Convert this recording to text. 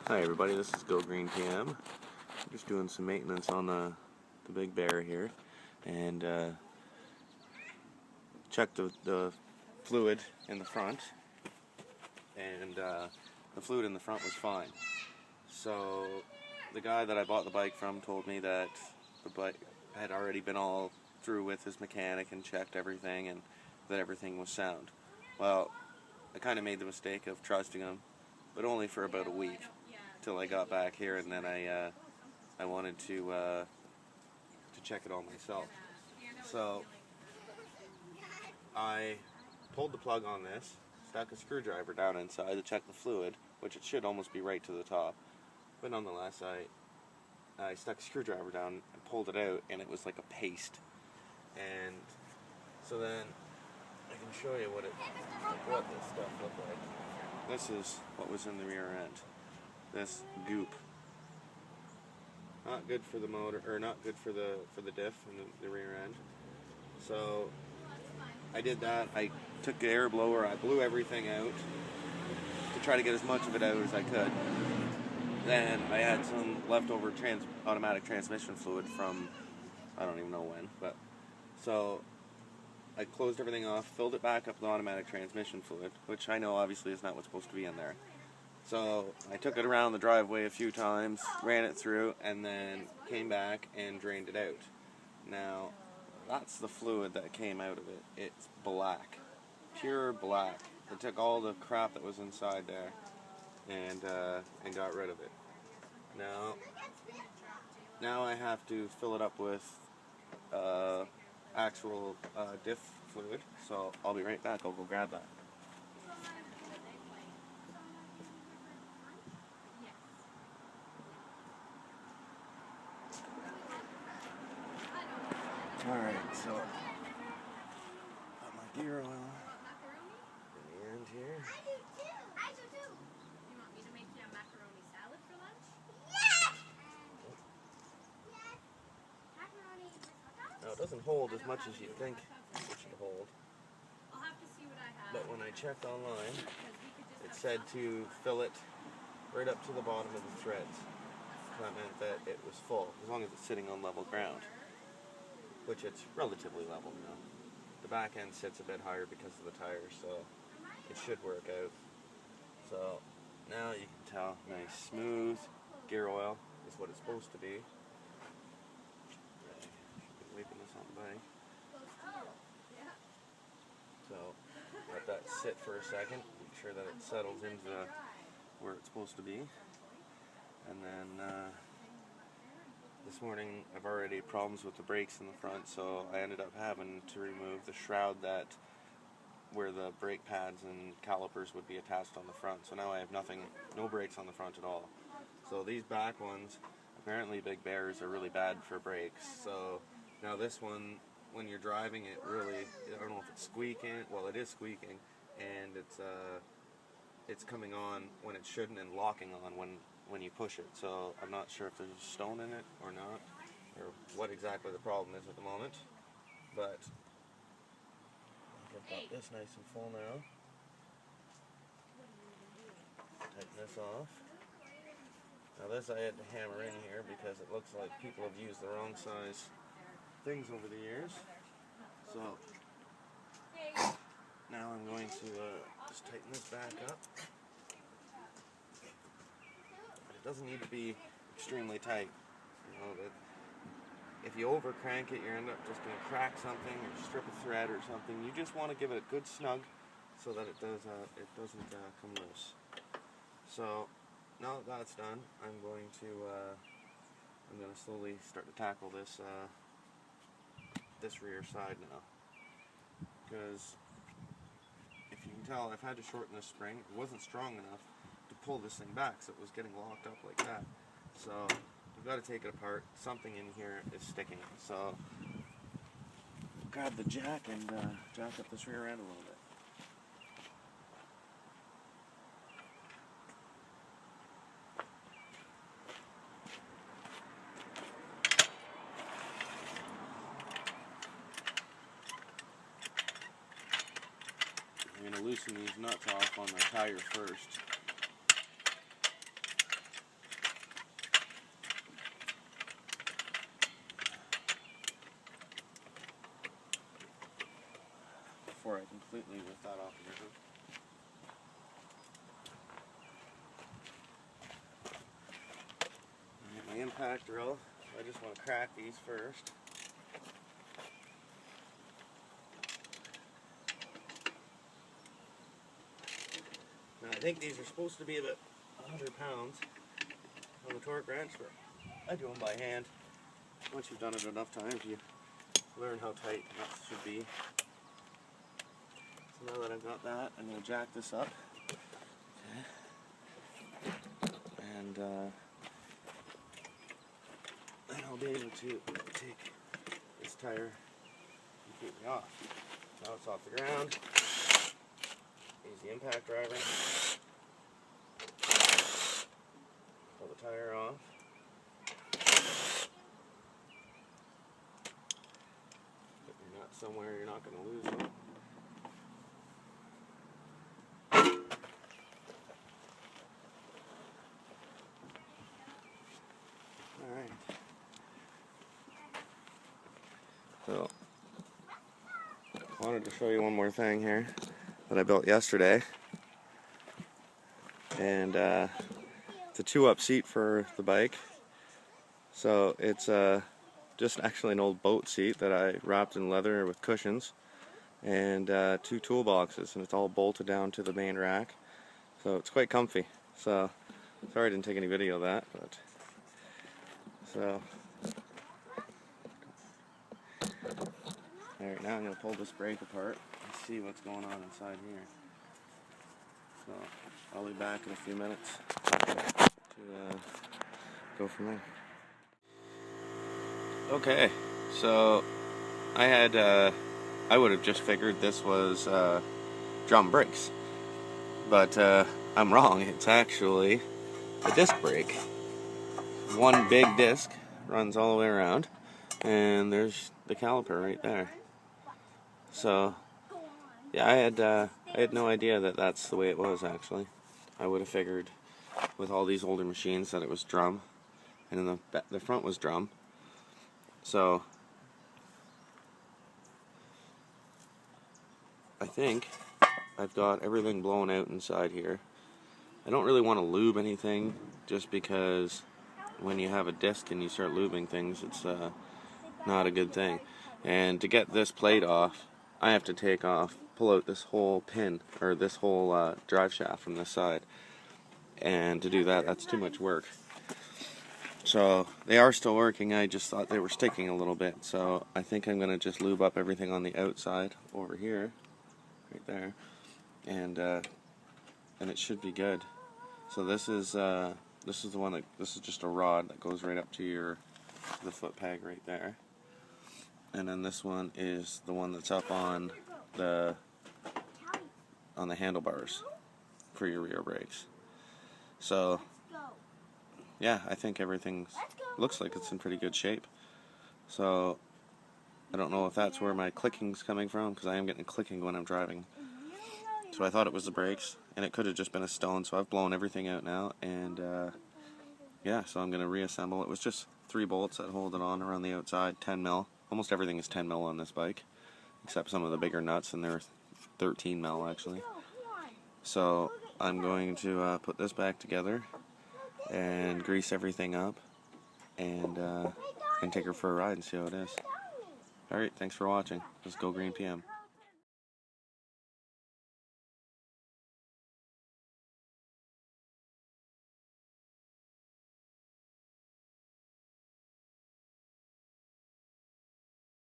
Hi everybody, this is Go Green PM. I'm just doing some maintenance on the Big Bear here, and checked the fluid in the front, and the fluid in the front was fine. So the guy that I bought the bike from told me that the bike had already been all through with his mechanic and checked everything, and that everything was sound. Well, I kind of made the mistake of trusting him, but only for about a week, till I got back here, and then I wanted to check it all myself. So I pulled the plug on this, stuck a screwdriver down inside to check the fluid, which it should almost be right to the top, but nonetheless I stuck a screwdriver down and pulled it out, and it was like a paste. And so then I can show you what this stuff looked like. This is what was in the rear end. This goop. Not good for the motor, or not good for the diff and the rear end. So I did that. I took the air blower, I blew everything out to try to get as much of it out as I could. Then I had some leftover automatic transmission fluid from, I don't even know when, but so I closed everything off, filled it back up with automatic transmission fluid, which I know obviously is not what's supposed to be in there. So I took it around the driveway a few times, ran it through, and then came back and drained it out. Now, that's the fluid that came out of it. It's black. Pure black. It took all the crap that was inside there and got rid of it. Now I have to fill it up with actual diff fluid, so I'll be right back. I'll go grab that. Alright, so got my gear oil in the end here. I do too. You want me to make you a macaroni salad for lunch? Yes! Yes. Macaroni with hot dogs? Now it doesn't hold as much as you think it should hold. I'll have to see what I have. But when I checked online, it said to fill it right up to the bottom of the threads. So that meant that it was full, as long as it's sitting on level ground, which it's relatively level now. The back end sits a bit higher because of the tires, so it should work out. So now you can tell, nice smooth gear oil is what it's supposed to be. Wiping this on the bike. So let that sit for a second, make sure that it settles into where it's supposed to be. And then this morning I've already had problems with the brakes in the front, so I ended up having to remove the shroud where the brake pads and calipers would be attached on the front. So now I have no brakes on the front at all. So these back ones, apparently Big Bears are really bad for brakes. So now this one, when you're driving it, really, I don't know if it's squeaking. Well, it is squeaking, and it's coming on when it shouldn't and locking on when you push it. So I'm not sure if there's a stone in it or not, or what exactly the problem is at the moment. But I've got this nice and full now. Tighten this off. Now this I had to hammer in here because it looks like people have used the wrong size things over the years. So now I'm going to just tighten this back up. But it doesn't need to be extremely tight. You know, that if you over crank it, you end up just going to crack something or strip a thread or something. You just want to give it a good snug so that it doesn't come loose. So now that that's done, I'm going to slowly start to tackle this rear side now, because if you can tell, I've had to shorten this spring. It wasn't strong enough to pull this thing back, so it was getting locked up like that. So I've got to take it apart. Something in here is sticking. So grab the jack and jack up this rear end a little bit. I'm going to loosen these nuts off on the tire first. completely with that off the ground. My impact drill, I just want to crack these first. Now I think these are supposed to be about 100 pounds on the torque wrench, but I do them by hand. Once you've done it enough times, you learn how tight nuts should be. So now that I've got that, I'm going to jack this up. Okay. And then I'll be able to take this tire completely off. Now it's off the ground. Use the impact driver. Pull the tire off. Put your nut somewhere you're not going to lose them. Alright. So, I wanted to show you one more thing here that I built yesterday. And it's a 2-up seat for the bike. So it's just actually an old boat seat that I wrapped in leather with cushions and 2 toolboxes, and it's all bolted down to the main rack. So it's quite comfy. So sorry I didn't take any video of that, but so alright, now I'm going to pull this brake apart and see what's going on inside here. So I'll be back in a few minutes to go from there. Okay, so I would have just figured this was drum brakes, but I'm wrong. It's actually a disc brake. One big disc runs all the way around, and there's the caliper right there. So yeah, I had no idea that that's the way it was actually. I would have figured with all these older machines that it was drum, and then the front was drum. So I think I've got everything blown out inside here. I don't really want to lube anything, just because when you have a disc and you start lubing things, it's not a good thing. And to get this plate off, I have to pull out this whole pin, or this whole drive shaft from this side. And to do that, that's too much work. So they are still working. I just thought they were sticking a little bit. So I think I'm going to just lube up everything on the outside over here, right there, and it should be good. So this is the one that, this is just a rod that goes right up to the foot peg right there. And then this one is the one that's up on the handlebars for your rear brakes. So yeah, I think everything looks like it's in pretty good shape. So I don't know if that's where my clicking's coming from, because I am getting clicking when I'm driving. So I thought it was the brakes, and it could have just been a stone. So I've blown everything out now, and yeah, so I'm going to reassemble. It was just 3 bolts that hold it on around the outside, 10 mil. Almost everything is 10 mil on this bike, except some of the bigger nuts, and they're 13 mil actually. So I'm going to put this back together and grease everything up, and take her for a ride and see how it is. Alright, thanks for watching. Let's go Green PM.